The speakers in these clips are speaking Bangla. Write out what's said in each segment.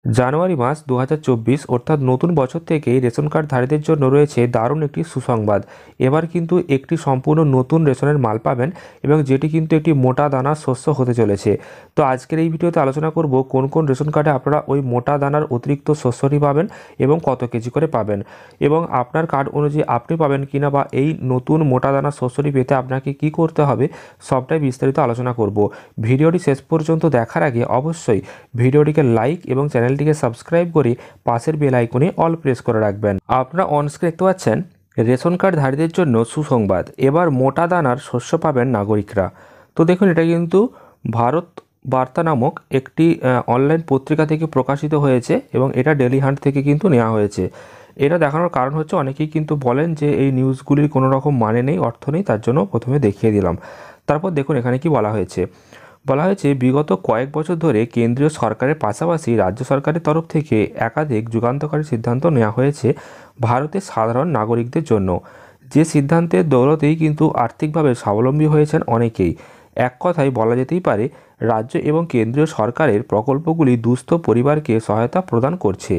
জানুয়ারি মাস 2024 অর্থাৎ নতুন বছর থেকেই রেশন কার্ডধারীদের জন্য রয়েছে দারুণ একটি সুসংবাদ। এবার কিন্তু একটি সম্পূর্ণ নতুন রেশনের মাল পাবেন এবং যেটি কিন্তু একটি মোটা দানার শস্য হতে চলেছে। তো আজকের এই ভিডিওতে আলোচনা করব কোন কোন রেশন কার্ডে আপনারা ওই মোটা দানার অতিরিক্ত শস্যটি পাবেন এবং কত কেজি করে পাবেন, এবং আপনার কার্ড অনুযায়ী আপনি পাবেন কিনা বা এই নতুন মোটা দানার শস্যটি পেতে আপনাকে কি করতে হবে সবটাই বিস্তারিত আলোচনা করব। ভিডিওটি শেষ পর্যন্ত দেখার আগে অবশ্যই ভিডিওটিকে লাইক এবং চ্যানেলটিকে সাবস্ক্রাইব করে পাশের বেল আইকনে অল প্রেস করে রাখবেন। আপনারা অন স্ক্রিনে দেখতে পাচ্ছেন রেশন কার্ডধারীদের জন্য সুসংবাদ, এবার মোটা দানার শস্য পাবেন নাগরিকরা। তো দেখুন, এটা কিন্তু ভারত বার্তা নামক একটি অনলাইন পত্রিকা থেকে প্রকাশিত হয়েছে এবং এটা ডেলি হান্ট থেকে কিন্তু নেওয়া হয়েছে। এটা দেখানোর কারণ হচ্ছে অনেকেই কিন্তু বলেন যে এই নিউজগুলির কোনো রকম মানে নেই, অর্থ নেই, তার জন্য প্রথমে দেখিয়ে দিলাম। তারপর দেখুন এখানে কি বলা হয়েছে। বিগত কয়েক বছর ধরে কেন্দ্রীয় সরকারের পাশাপাশি রাজ্য সরকারের তরফ থেকে একাধিক যুগান্তকারী সিদ্ধান্ত নেওয়া হয়েছে ভারতের সাধারণ নাগরিকদের জন্য। যে সিদ্ধান্তের দৌলতেই কিন্তু আর্থিকভাবে স্বাবলম্বী হয়েছেন অনেকেই। এক কথায় বলা যেতেই পারে রাজ্য এবং কেন্দ্রীয় সরকারের প্রকল্পগুলি দুস্থ পরিবারকে সহায়তা প্রদান করছে।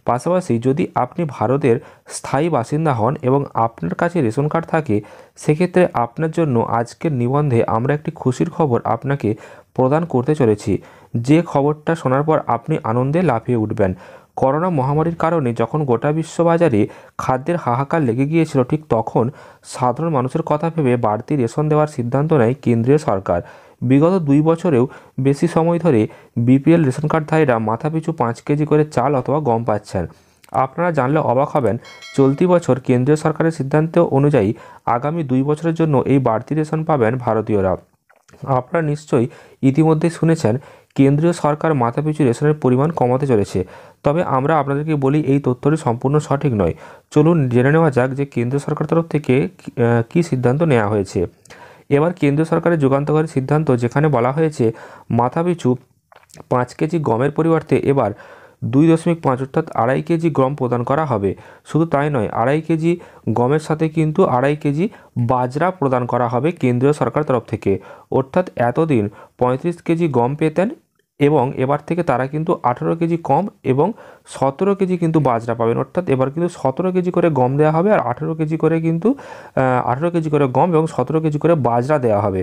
পাশাপাশি যদি আপনি ভারতের স্থায়ী বাসিন্দা হন এবং আপনার কাছে রেশন কার্ড থাকে, সেক্ষেত্রে আপনার জন্য আজকের নিবন্ধে আমরা একটি খুশির খবর আপনাকে প্রদান করতে চলেছি, যে খবরটা শোনার পর আপনি আনন্দে লাফিয়ে উঠবেন। করোনা মহামারীর কারণে যখন গোটা বিশ্ববাজারে খাদ্যের হাহাকার লেগে গিয়েছিল, ঠিক তখন সাধারণ মানুষের কথা ভেবে বাড়তি রেশন দেওয়ার সিদ্ধান্ত নেয় কেন্দ্রীয় সরকার। বিগত 2 বছরেও বেশি সময় ধরে বিপিএল রেশন কার্ডধারীরা মাথাপিছু 5 কেজি করে চাল অথবা গম পাচ্ছেন। আপনারা জানলে অবাক হবেন, চলতি বছর কেন্দ্রীয় সরকারের সিদ্ধান্ত অনুযায়ী আগামী 2 বছরের জন্য এই বাড়তি রেশন পাবেন ভারতীয়রা। আপনারা নিশ্চয়ই ইতিমধ্যে শুনেছেন কেন্দ্রীয় সরকার মাথাপিছু রেশনের পরিমাণ কমাতে চলেছে। তবে আমরা আপনাদেরকে বলি এই তথ্যটি সম্পূর্ণ সঠিক নয়। চলুন জেনে নেওয়া যাক যে কেন্দ্রীয় সরকার তরফ থেকে কী সিদ্ধান্ত নেওয়া হয়েছে। এবার কেন্দ্রীয় সরকারের যুগান্তকারী সিদ্ধান্ত, যেখানে বলা হয়েছে মাথাপিছু 5 কেজি গমের পরিবর্তে এবার 2.5 অর্থাৎ 2.5 কেজি গম প্রদান করা হবে। শুধু তাই নয়, 2.5 কেজি গমের সাথে কিন্তু 2.5 কেজি বাজরা প্রদান করা হবে কেন্দ্রীয় সরকার তরফ থেকে। অর্থাৎ এতদিন 35 কেজি গম পেতেন এবং এবার থেকে তারা কিন্তু 18 কেজি কম এবং 17 কেজি কিন্তু বাজরা পাবেন। অর্থাৎ এবার কিন্তু 17 কেজি করে গম দেওয়া হবে আর 18 কেজি করে কিন্তু 18 কেজি করে গম এবং 17 কেজি করে বাজরা দেওয়া হবে।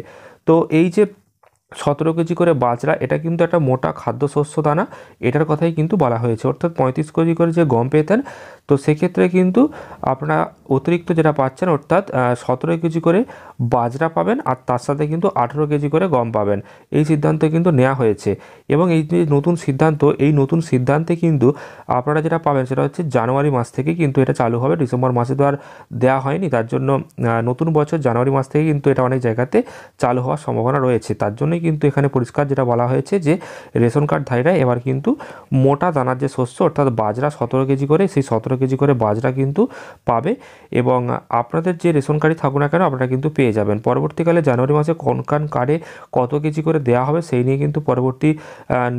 তো এই যে 17 কেজি করে বাজরা, এটা কিন্তু একটা মোটা খাদ্যশস্য দানা, এটার কথাই কিন্তু বলা হয়েছে। অর্থাৎ 35 কেজি করে যে গম পেতেন, তো সেক্ষেত্রে কিন্তু আপনারা অতিরিক্ত যেটা পাচ্ছেন অর্থাৎ 17 কেজি করে বাজরা পাবেন আর তার সাথে কিন্তু 18 কেজি করে গম পাবেন। এই সিদ্ধান্ত কিন্তু নেওয়া হয়েছে এবং এই যে নতুন সিদ্ধান্ত, এই নতুন সিদ্ধান্তে কিন্তু আপনারা যেটা পাবেন সেটা হচ্ছে জানুয়ারি মাস থেকে কিন্তু এটা চালু হবে। ডিসেম্বর মাসে তো আর দেওয়া হয়নি, তার জন্য নতুন বছর জানুয়ারি মাস থেকে কিন্তু এটা অনেক জায়গাতে চালু হওয়ার সম্ভাবনা রয়েছে। তার জন্যই কিন্তু এখানে পরিষ্কার যেটা বলা হয়েছে যে রেশন কার্ডধারীরা এবার কিন্তু মোটা দানার যে শস্য অর্থাৎ বাজরা 17 কেজি করে, সেই 17 কেজি করে বাজরা কিন্তু পাবে এবং আপনাদের যে রেশন কার্ডই থাকুক না কেন আপনারা কিন্তু পেয়ে যাবেন। পরবর্তীকালে জানুয়ারি মাসে কোন কার্ডে কত কেজি করে দেওয়া হবে সেই নিয়ে কিন্তু পরবর্তী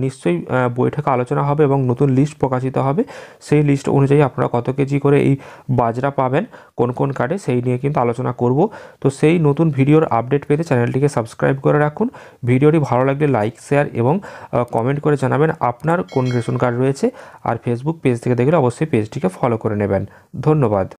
নিশ্চয়ই বৈঠকে আলোচনা হবে এবং নতুন লিস্ট প্রকাশিত হবে। সেই লিস্ট অনুযায়ী আপনারা কত কেজি করে এই বাজরা পাবেন কোন কোন কার্ডে সেই নিয়ে কিন্তু আলোচনা করব। তো সেই নতুন ভিডিওর আপডেট পেতে চ্যানেলটিকে সাবস্ক্রাইব করে রাখুন। ভিডিওটি ভালো লাগলে লাইক, শেয়ার এবং কমেন্ট করে জানাবেন আপনার কোন রেশন কার্ড রয়েছে। আর ফেসবুক পেজ থেকে দেখলে অবশ্যই পেজটিকে ফলো করে নেবেন। ধন্যবাদ।